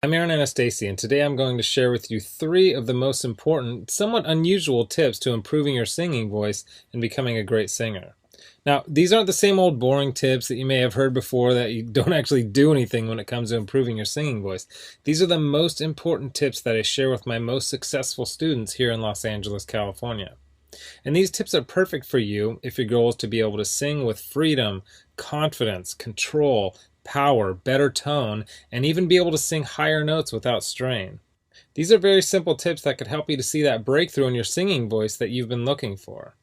I'm Aaron Anastasi, and today I'm going to share with you 3 of the most important, somewhat unusual tips to improving your singing voice and becoming a great singer. Now, these aren't the same old boring tips that you may have heard before that you don't actually do anything when it comes to improving your singing voice. These are the most important tips that I share with my most successful students here in Los Angeles, California. And these tips are perfect for you if your goal is to be able to sing with freedom, confidence, control, power, better tone, and even be able to sing higher notes without strain. These are very simple tips that could help you to see that breakthrough in your singing voice that you've been looking for.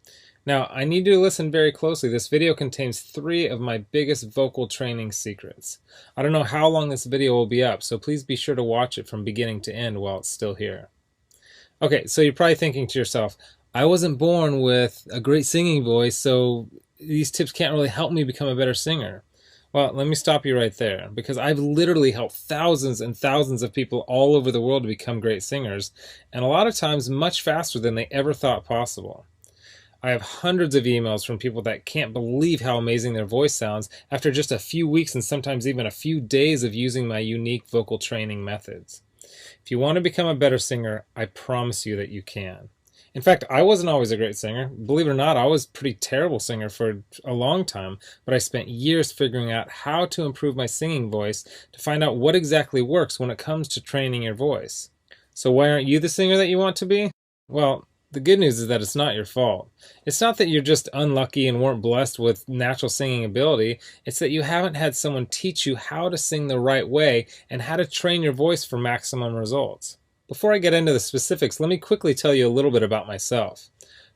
Now, I need you to listen very closely. This video contains 3 of my biggest vocal training secrets. I don't know how long this video will be up, so please be sure to watch it from beginning to end while it's still here. Okay, so you're probably thinking to yourself, I wasn't born with a great singing voice, so these tips can't really help me become a better singer. Well, let me stop you right there, because I've literally helped thousands and thousands of people all over the world to become great singers, and a lot of times much faster than they ever thought possible. I have hundreds of emails from people that can't believe how amazing their voice sounds after just a few weeks and sometimes even a few days of using my unique vocal training methods. If you want to become a better singer, I promise you that you can. In fact, I wasn't always a great singer. Believe it or not, I was a pretty terrible singer for a long time, but I spent years figuring out how to improve my singing voice to find out what exactly works when it comes to training your voice. So why aren't you the singer that you want to be? Well, the good news is that it's not your fault. It's not that you're just unlucky and weren't blessed with natural singing ability. It's that you haven't had someone teach you how to sing the right way and how to train your voice for maximum results. Before I get into the specifics, let me quickly tell you a little bit about myself.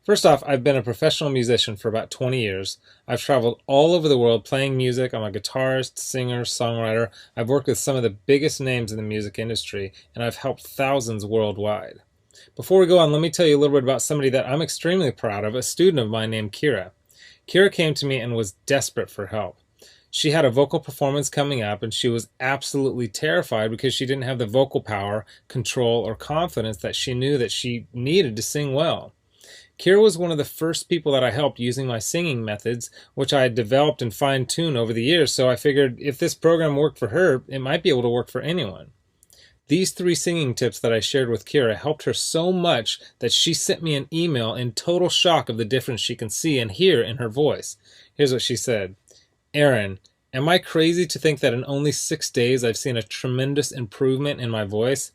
First off, I've been a professional musician for about 20 years. I've traveled all over the world playing music. I'm a guitarist, singer, songwriter. I've worked with some of the biggest names in the music industry, and I've helped thousands worldwide. Before we go on, let me tell you a little bit about somebody that I'm extremely proud of, a student of mine named Kira. Kira came to me and was desperate for help. She had a vocal performance coming up, and she was absolutely terrified because she didn't have the vocal power, control, or confidence that she knew that she needed to sing well. Kira was one of the first people that I helped using my singing methods, which I had developed and fine-tuned over the years, so I figured if this program worked for her, it might be able to work for anyone. These 3 singing tips that I shared with Kira helped her so much that she sent me an email in total shock of the difference she can see and hear in her voice. Here's what she said. Aaron, am I crazy to think that in only 6 days I've seen a tremendous improvement in my voice?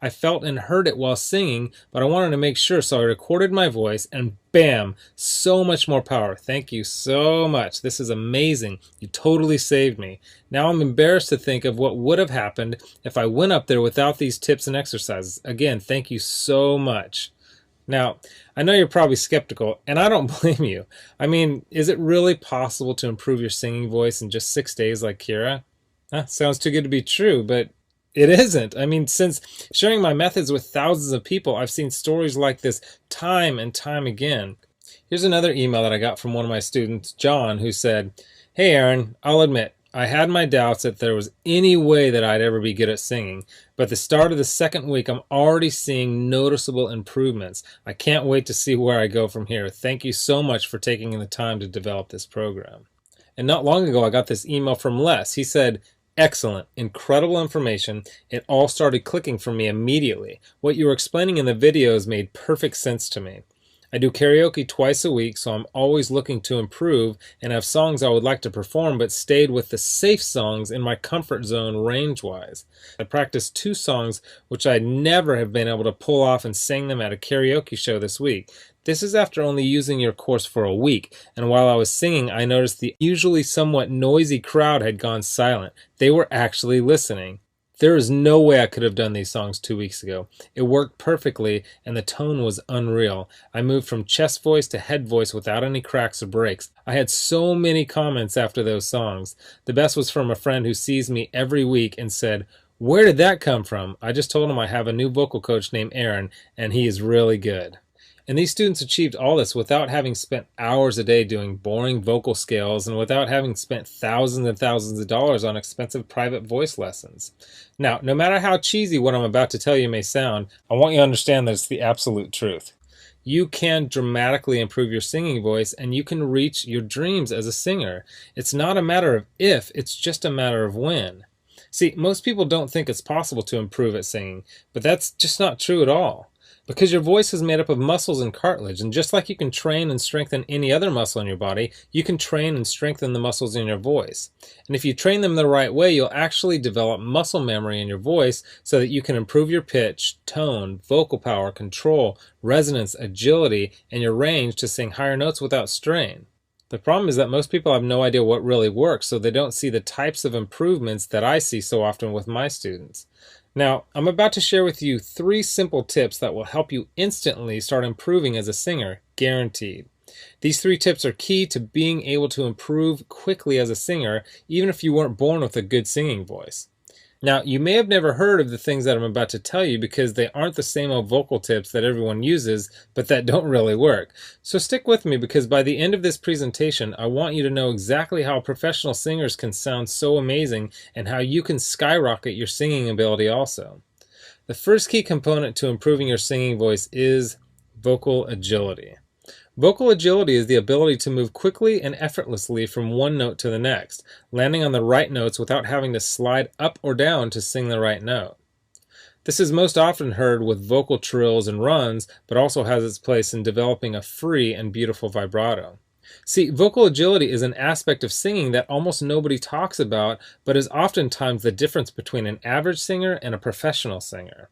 I felt and heard it while singing, but I wanted to make sure, so I recorded my voice, and bam, so much more power. Thank you so much. This is amazing. You totally saved me. Now I'm embarrassed to think of what would have happened if I went up there without these tips and exercises. Again, thank you so much. Now, I know you're probably skeptical, and I don't blame you. I mean, is it really possible to improve your singing voice in just 6 days like Kira? Sounds too good to be true, but it isn't. I mean, since sharing my methods with thousands of people, I've seen stories like this time and time again. Here's another email that I got from one of my students, John, who said, Hey Aaron, I'll admit, I had my doubts that there was any way that I'd ever be good at singing, but at the start of the 2nd week, I'm already seeing noticeable improvements. I can't wait to see where I go from here. Thank you so much for taking the time to develop this program. And not long ago, I got this email from Les. He said, Excellent, incredible information. It all started clicking for me immediately. What you were explaining in the videos made perfect sense to me. I do karaoke twice a week, so I'm always looking to improve and have songs I would like to perform, but stayed with the safe songs in my comfort zone range-wise. I practiced 2 songs which I'd never have been able to pull off and sang them at a karaoke show this week. This is after only using your course for a week, and while I was singing, I noticed the usually somewhat noisy crowd had gone silent. They were actually listening. There is no way I could have done these songs 2 weeks ago. It worked perfectly, and the tone was unreal. I moved from chest voice to head voice without any cracks or breaks. I had so many comments after those songs. The best was from a friend who sees me every week and said, Where did that come from? I just told him I have a new vocal coach named Aaron, and he is really good. And these students achieved all this without having spent hours a day doing boring vocal scales and without having spent thousands and thousands of dollars on expensive private voice lessons. Now, no matter how cheesy what I'm about to tell you may sound, I want you to understand that it's the absolute truth. You can dramatically improve your singing voice, and you can reach your dreams as a singer. It's not a matter of if, it's just a matter of when. See, most people don't think it's possible to improve at singing, but that's just not true at all. Because your voice is made up of muscles and cartilage, and just like you can train and strengthen any other muscle in your body, you can train and strengthen the muscles in your voice. And if you train them the right way, you'll actually develop muscle memory in your voice so that you can improve your pitch, tone, vocal power, control, resonance, agility, and your range to sing higher notes without strain. The problem is that most people have no idea what really works, so they don't see the types of improvements that I see so often with my students. Now, I'm about to share with you 3 simple tips that will help you instantly start improving as a singer, guaranteed. These 3 tips are key to being able to improve quickly as a singer, even if you weren't born with a good singing voice. Now, you may have never heard of the things that I'm about to tell you because they aren't the same old vocal tips that everyone uses, but that don't really work. So stick with me because by the end of this presentation, I want you to know exactly how professional singers can sound so amazing and how you can skyrocket your singing ability also. The first key component to improving your singing voice is vocal agility. Vocal agility is the ability to move quickly and effortlessly from one note to the next, landing on the right notes without having to slide up or down to sing the right note. This is most often heard with vocal trills and runs, but also has its place in developing a free and beautiful vibrato. See, vocal agility is an aspect of singing that almost nobody talks about, but is oftentimes the difference between an average singer and a professional singer.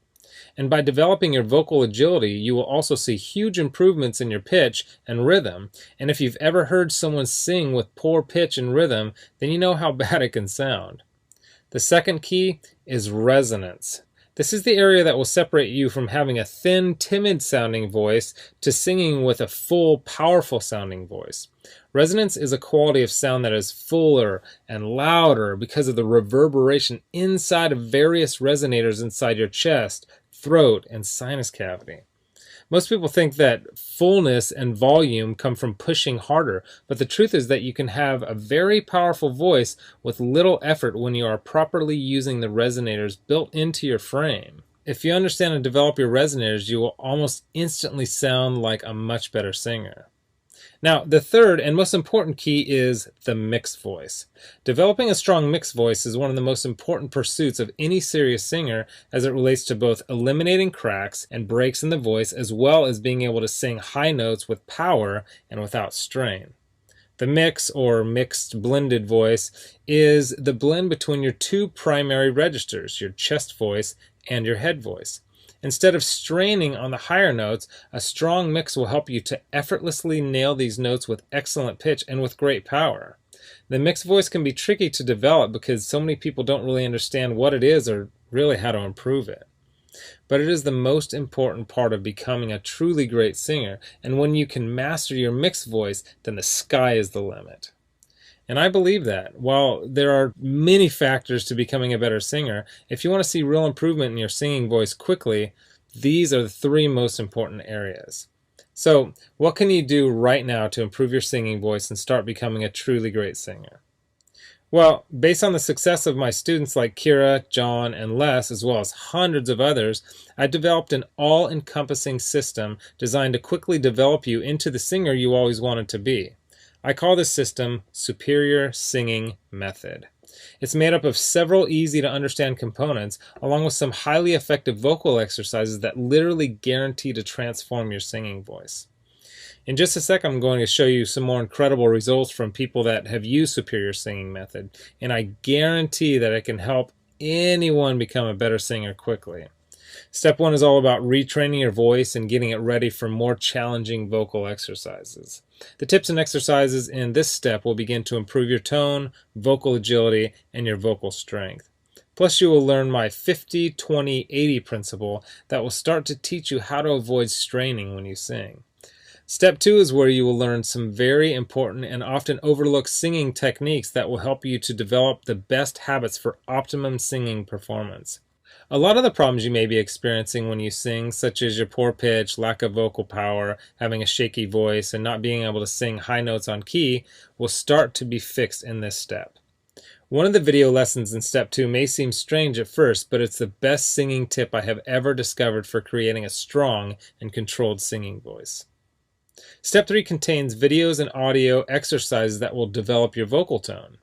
And by developing your vocal agility, you will also see huge improvements in your pitch and rhythm. And if you've ever heard someone sing with poor pitch and rhythm, then you know how bad it can sound. The second key is resonance. This is the area that will separate you from having a thin, timid-sounding voice to singing with a full, powerful-sounding voice. Resonance is a quality of sound that is fuller and louder because of the reverberation inside of various resonators inside your chest, throat, and sinus cavity. Most people think that fullness and volume come from pushing harder, but the truth is that you can have a very powerful voice with little effort when you are properly using the resonators built into your frame. If you understand and develop your resonators, you will almost instantly sound like a much better singer. Now, the third and most important key is the mixed voice. Developing a strong mixed voice is one of the most important pursuits of any serious singer as it relates to both eliminating cracks and breaks in the voice as well as being able to sing high notes with power and without strain. The mix, or mixed blended voice, is the blend between your 2 primary registers, your chest voice and your head voice. Instead of straining on the higher notes, a strong mix will help you to effortlessly nail these notes with excellent pitch and with great power. The mixed voice can be tricky to develop because so many people don't really understand what it is or really how to improve it. But it is the most important part of becoming a truly great singer, and when you can master your mixed voice, then the sky is the limit. And I believe that. While there are many factors to becoming a better singer, if you want to see real improvement in your singing voice quickly, these are the 3 most important areas. So, what can you do right now to improve your singing voice and start becoming a truly great singer? Well, based on the success of my students like Kira, John, and Les, as well as hundreds of others, I developed an all-encompassing system designed to quickly develop you into the singer you always wanted to be. I call this system Superior Singing Method. It's made up of several easy-to-understand components, along with some highly effective vocal exercises that literally guarantee to transform your singing voice. In just a sec, I'm going to show you some more incredible results from people that have used Superior Singing Method, and I guarantee that it can help anyone become a better singer quickly. Step 1 is all about retraining your voice and getting it ready for more challenging vocal exercises. The tips and exercises in this step will begin to improve your tone, vocal agility, and your vocal strength. Plus, you will learn my 50-20-80 principle that will start to teach you how to avoid straining when you sing. Step 2 is where you will learn some very important and often overlooked singing techniques that will help you to develop the best habits for optimum singing performance. A lot of the problems you may be experiencing when you sing, such as your poor pitch, lack of vocal power, having a shaky voice, and not being able to sing high notes on key, will start to be fixed in this step. One of the video lessons in Step 2 may seem strange at first, but it's the best singing tip I have ever discovered for creating a strong and controlled singing voice. Step 3 contains videos and audio exercises that will develop your vocal tone.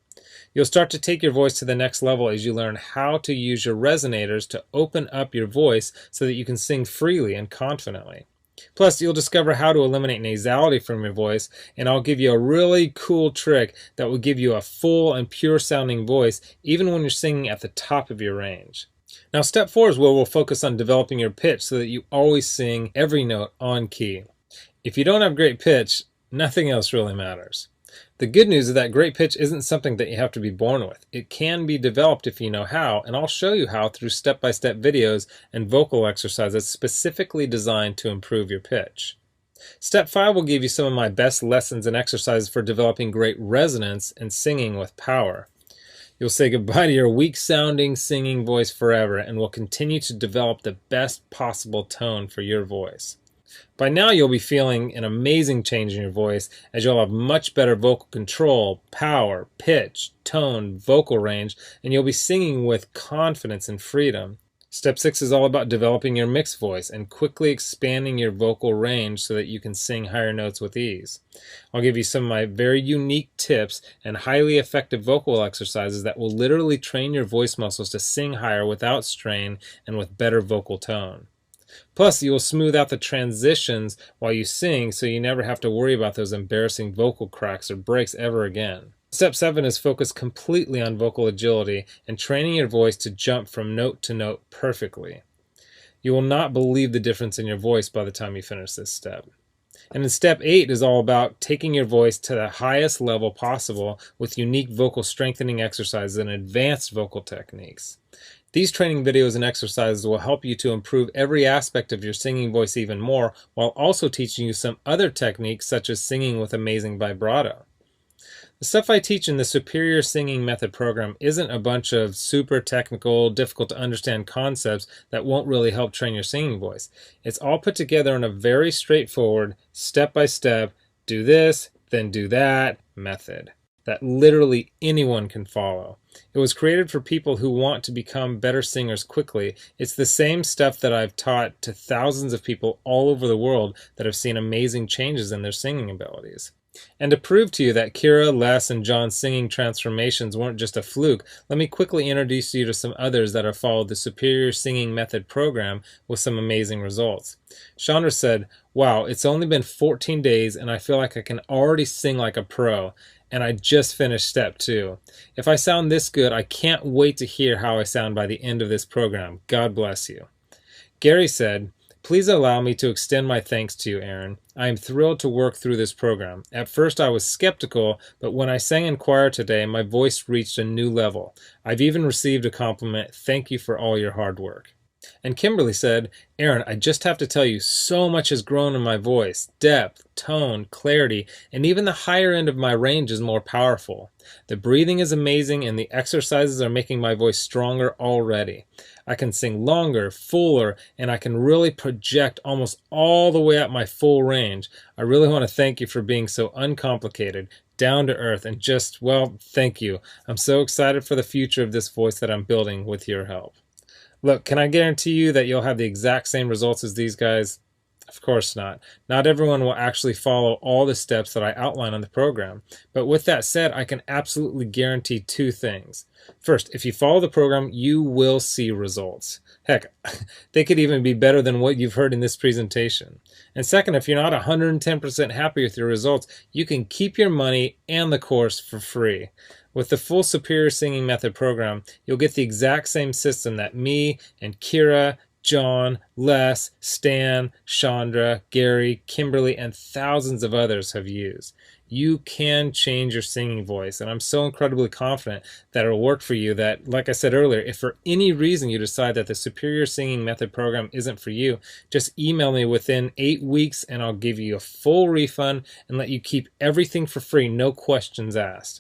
You'll start to take your voice to the next level as you learn how to use your resonators to open up your voice so that you can sing freely and confidently. Plus, you'll discover how to eliminate nasality from your voice, and I'll give you a really cool trick that will give you a full and pure sounding voice even when you're singing at the top of your range. Now, step 4 is where we'll focus on developing your pitch so that you always sing every note on key. If you don't have great pitch, nothing else really matters. The good news is that great pitch isn't something that you have to be born with. It can be developed if you know how, and I'll show you how through step-by-step videos and vocal exercises specifically designed to improve your pitch. Step 5 will give you some of my best lessons and exercises for developing great resonance and singing with power. You'll say goodbye to your weak-sounding singing voice forever and will continue to develop the best possible tone for your voice. By now you'll be feeling an amazing change in your voice as you'll have much better vocal control, power, pitch, tone, vocal range, and you'll be singing with confidence and freedom. Step 6 is all about developing your mixed voice and quickly expanding your vocal range so that you can sing higher notes with ease. I'll give you some of my very unique tips and highly effective vocal exercises that will literally train your voice muscles to sing higher without strain and with better vocal tone. Plus, you will smooth out the transitions while you sing so you never have to worry about those embarrassing vocal cracks or breaks ever again. Step 7 is focused completely on vocal agility and training your voice to jump from note to note perfectly. You will not believe the difference in your voice by the time you finish this step. And then step 8 is all about taking your voice to the highest level possible with unique vocal strengthening exercises and advanced vocal techniques. These training videos and exercises will help you to improve every aspect of your singing voice even more, while also teaching you some other techniques such as singing with amazing vibrato. The stuff I teach in the Superior Singing Method program isn't a bunch of super technical, difficult to understand concepts that won't really help train your singing voice. It's all put together in a very straightforward, step-by-step, do this, then do that method that literally anyone can follow. It was created for people who want to become better singers quickly. It's the same stuff that I've taught to thousands of people all over the world that have seen amazing changes in their singing abilities. And to prove to you that Kira, Les, and John's singing transformations weren't just a fluke, let me quickly introduce you to some others that have followed the Superior Singing Method program with some amazing results. Chandra said, "Wow, it's only been 14 days and I feel like I can already sing like a pro. And I just finished step 2. If I sound this good, I can't wait to hear how I sound by the end of this program. God bless you." Gary said, "Please allow me to extend my thanks to you, Aaron. I am thrilled to work through this program. At first I was skeptical, but when I sang in choir today, my voice reached a new level. I've even received a compliment. Thank you for all your hard work." And Kimberly said, "Aaron, I just have to tell you, so much has grown in my voice. Depth, tone, clarity, and even the higher end of my range is more powerful. The breathing is amazing and the exercises are making my voice stronger already. I can sing longer, fuller, and I can really project almost all the way up my full range. I really want to thank you for being so uncomplicated, down to earth, and just, well, thank you. I'm so excited for the future of this voice that I'm building with your help." Look, can I guarantee you that you'll have the exact same results as these guys? Of course not. Not everyone will actually follow all the steps that I outline on the program. But with that said, I can absolutely guarantee 2 things. First, if you follow the program, you will see results. Heck, they could even be better than what you've heard in this presentation. And second, if you're not 110% happy with your results, you can keep your money and the course for free. With the full Superior Singing Method program, you'll get the exact same system that me and Kira, John, Les, Stan, Chandra, Gary, Kimberly, and thousands of others have used. You can change your singing voice, and I'm so incredibly confident that it'll work for you that, like I said earlier, if for any reason you decide that the Superior Singing Method program isn't for you, just email me within 8 weeks and I'll give you a full refund and let you keep everything for free, no questions asked.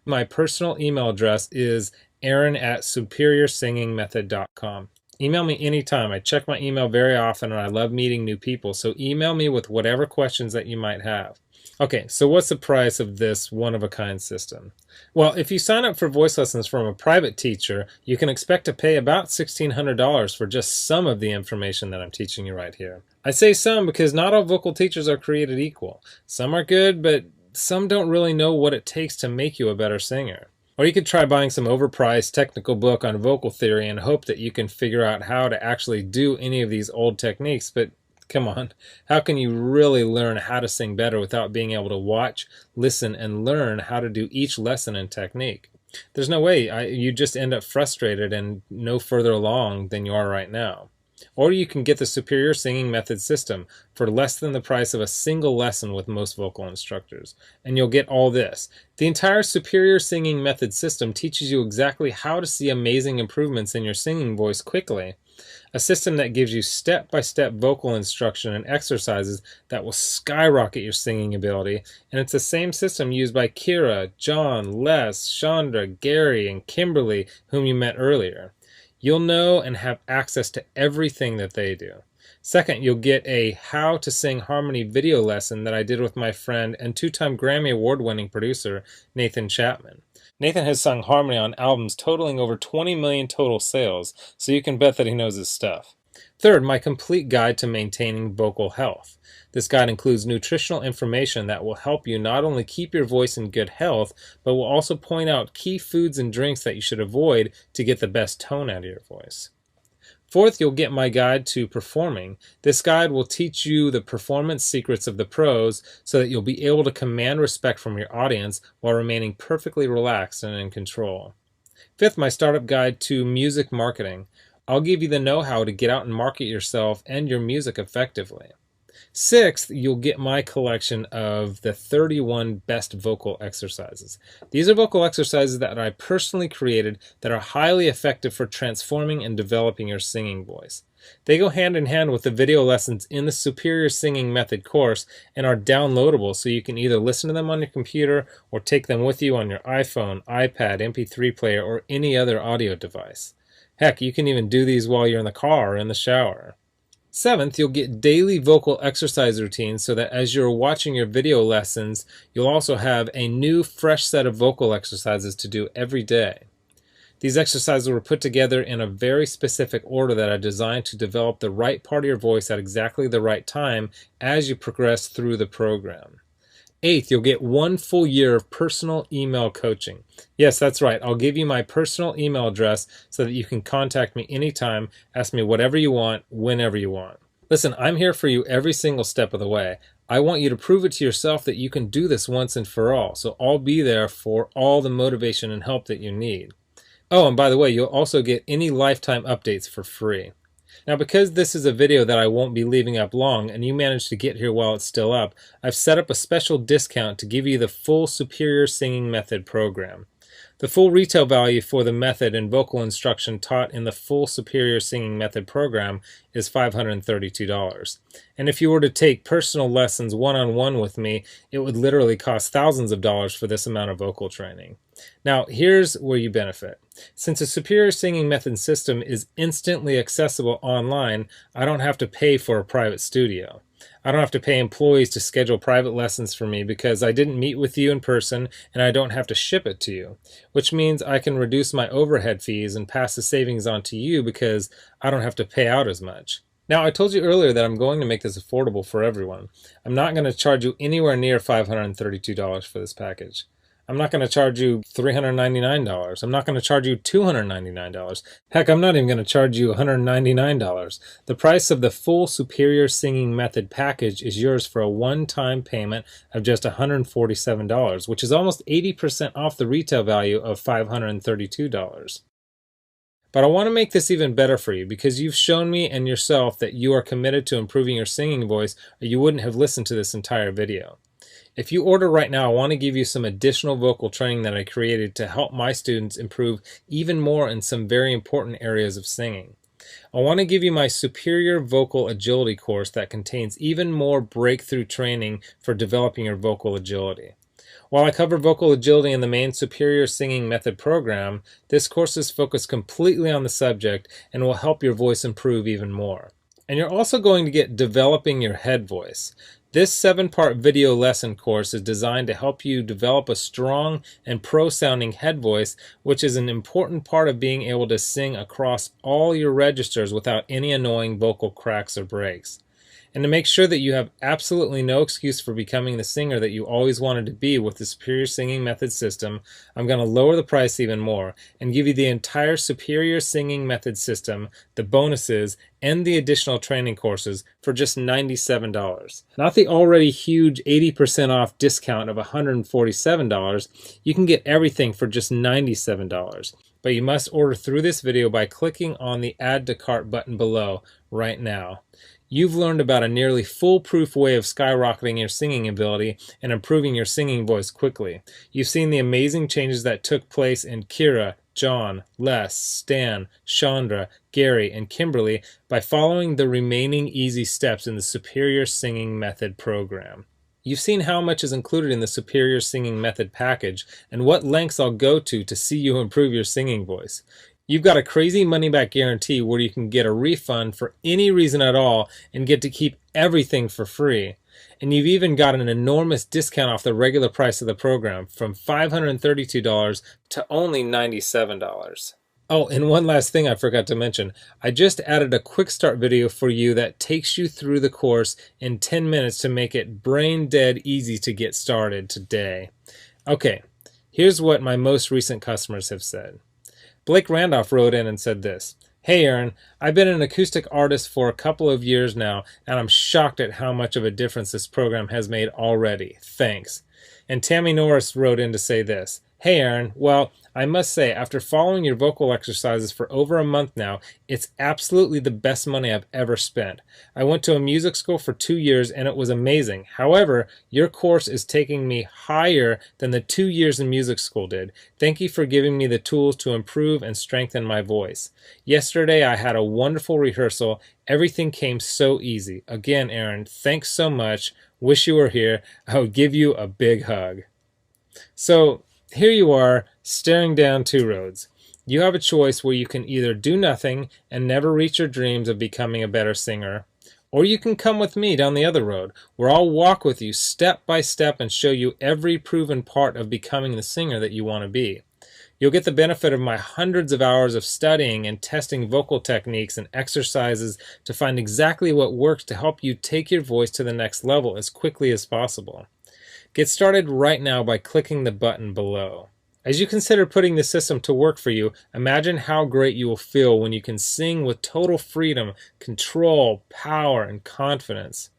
My personal email address is aaron@superiorsingingmethod.com. Email me anytime. I check my email very often and I love meeting new people, so email me with whatever questions that you might have. Okay, so what's the price of this one-of-a-kind system? Well, if you sign up for voice lessons from a private teacher, you can expect to pay about $1,600 for just some of the information that I'm teaching you right here. I say some because not all vocal teachers are created equal. Some are good, but some don't really know what it takes to make you a better singer. Or you could try buying some overpriced technical book on vocal theory and hope that you can figure out how to actually do any of these old techniques, but come on, how can you really learn how to sing better without being able to watch, listen, and learn how to do each lesson and technique? There's no way. You just end up frustrated and no further along than you are right now. Or you can get the Superior Singing Method system for less than the price of a single lesson with most vocal instructors. And you'll get all this. The entire Superior Singing Method system teaches you exactly how to see amazing improvements in your singing voice quickly. A system that gives you step-by-step vocal instruction and exercises that will skyrocket your singing ability. And it's the same system used by Kira, John, Les, Chandra, Gary, and Kimberly, whom you met earlier. You'll know and have access to everything that they do. Second, you'll get a How to Sing Harmony video lesson that I did with my friend and two-time Grammy Award-winning producer, Nathan Chapman. Nathan has sung harmony on albums totaling over 20 million total sales, so you can bet that he knows his stuff. Third, my complete guide to maintaining vocal health. This guide includes nutritional information that will help you not only keep your voice in good health, but will also point out key foods and drinks that you should avoid to get the best tone out of your voice. Fourth, you'll get my guide to performing. This guide will teach you the performance secrets of the pros so that you'll be able to command respect from your audience while remaining perfectly relaxed and in control. Fifth, my startup guide to music marketing. I'll give you the know-how to get out and market yourself and your music effectively. Sixth, you'll get my collection of the 31 best vocal exercises. These are vocal exercises that I personally created that are highly effective for transforming and developing your singing voice. They go hand in hand with the video lessons in the Superior Singing Method course and are downloadable, so you can either listen to them on your computer or take them with you on your iPhone, iPad, MP3 player, or any other audio device. Heck, you can even do these while you're in the car or in the shower. Seventh, you'll get daily vocal exercise routines so that as you're watching your video lessons, you'll also have a new, fresh set of vocal exercises to do every day. These exercises were put together in a very specific order that are designed to develop the right part of your voice at exactly the right time as you progress through the program. Eighth, you'll get 1 full year of personal email coaching. Yes, that's right. I'll give you my personal email address so that you can contact me anytime, ask me whatever you want, whenever you want. Listen, I'm here for you every single step of the way. I want you to prove it to yourself that you can do this once and for all, so I'll be there for all the motivation and help that you need. Oh, and by the way, you'll also get any lifetime updates for free. Now, because this is a video that I won't be leaving up long and you managed to get here while it's still up, I've set up a special discount to give you the full Superior Singing Method program. The full retail value for the method and vocal instruction taught in the full Superior Singing Method program is $532. And if you were to take personal lessons one-on-one with me, it would literally cost thousands of dollars for this amount of vocal training. Now, here's where you benefit. Since the Superior Singing Method system is instantly accessible online, I don't have to pay for a private studio. I don't have to pay employees to schedule private lessons for me because I didn't meet with you in person and I don't have to ship it to you, which means I can reduce my overhead fees and pass the savings on to you because I don't have to pay out as much. Now, I told you earlier that I'm going to make this affordable for everyone. I'm not going to charge you anywhere near $532 for this package. I'm not going to charge you $399. I'm not going to charge you $299. Heck, I'm not even going to charge you $199. The price of the full Superior Singing Method package is yours for a one-time payment of just $147, which is almost 80% off the retail value of $532. But I want to make this even better for you because you've shown me and yourself that you are committed to improving your singing voice, or you wouldn't have listened to this entire video. If you order right now, I want to give you some additional vocal training that I created to help my students improve even more in some very important areas of singing. I want to give you my Superior Vocal Agility course that contains even more breakthrough training for developing your vocal agility. While I cover vocal agility in the main Superior Singing Method program, this course is focused completely on the subject and will help your voice improve even more. And you're also going to get Developing Your Head Voice. This 7-part video lesson course is designed to help you develop a strong and pro-sounding head voice, which is an important part of being able to sing across all your registers without any annoying vocal cracks or breaks. And to make sure that you have absolutely no excuse for becoming the singer that you always wanted to be with the Superior Singing Method system, I'm going to lower the price even more and give you the entire Superior Singing Method system, the bonuses, and the additional training courses for just $97. Not the already huge 80% off discount of $147, you can get everything for just $97. But you must order through this video by clicking on the Add to Cart button below right now. You've learned about a nearly foolproof way of skyrocketing your singing ability and improving your singing voice quickly. You've seen the amazing changes that took place in Kira, John, Les, Stan, Chandra, Gary, and Kimberly by following the remaining easy steps in the Superior Singing Method program. You've seen how much is included in the Superior Singing Method package and what lengths I'll go to see you improve your singing voice. You've got a crazy money-back guarantee where you can get a refund for any reason at all and get to keep everything for free. And you've even got an enormous discount off the regular price of the program from $532 to only $97. Oh, and one last thing I forgot to mention. I just added a quick start video for you that takes you through the course in 10 minutes to make it brain dead easy to get started today. Okay, here's what my most recent customers have said. Blake Randolph wrote in and said this: "Hey Aaron, I've been an acoustic artist for a couple of years now, and I'm shocked at how much of a difference this program has made already. Thanks." And Tammy Norris wrote in to say this: "Hey Aaron, well, I must say, after following your vocal exercises for over a month now, it's absolutely the best money I've ever spent. I went to a music school for 2 years and it was amazing. However, your course is taking me higher than the 2 years in music school did. Thank you for giving me the tools to improve and strengthen my voice. Yesterday I had a wonderful rehearsal. Everything came so easy. Again, Aaron, thanks so much. Wish you were here. I would give you a big hug." So here you are, staring down two roads. You have a choice where you can either do nothing and never reach your dreams of becoming a better singer, or you can come with me down the other road, where I'll walk with you step by step and show you every proven part of becoming the singer that you want to be. You'll get the benefit of my hundreds of hours of studying and testing vocal techniques and exercises to find exactly what works to help you take your voice to the next level as quickly as possible. Get started right now by clicking the button below. As you consider putting the system to work for you, imagine how great you will feel when you can sing with total freedom, control, power, and confidence.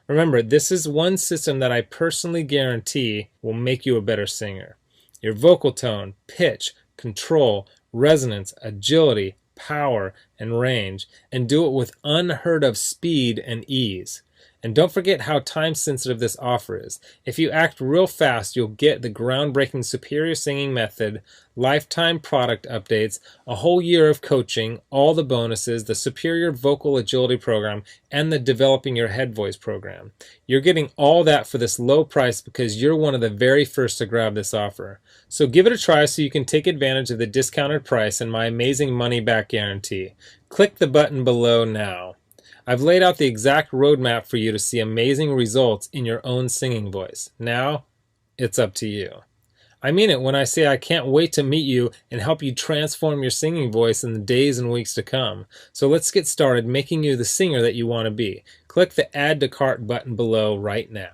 Remember, this is one system that I personally guarantee will make you a better singer. Your vocal tone, pitch, control, resonance, agility, power, and range, and do it with unheard of speed and ease. And don't forget how time-sensitive this offer is. If you act real fast, you'll get the groundbreaking Superior Singing Method, lifetime product updates, a whole year of coaching, all the bonuses, the Superior Vocal Agility Program, and the Developing Your Head Voice program. You're getting all that for this low price because you're one of the very first to grab this offer. So give it a try so you can take advantage of the discounted price and my amazing money-back guarantee. Click the button below now. I've laid out the exact roadmap for you to see amazing results in your own singing voice. Now, it's up to you. I mean it when I say I can't wait to meet you and help you transform your singing voice in the days and weeks to come. So let's get started making you the singer that you want to be. Click the Add to Cart button below right now.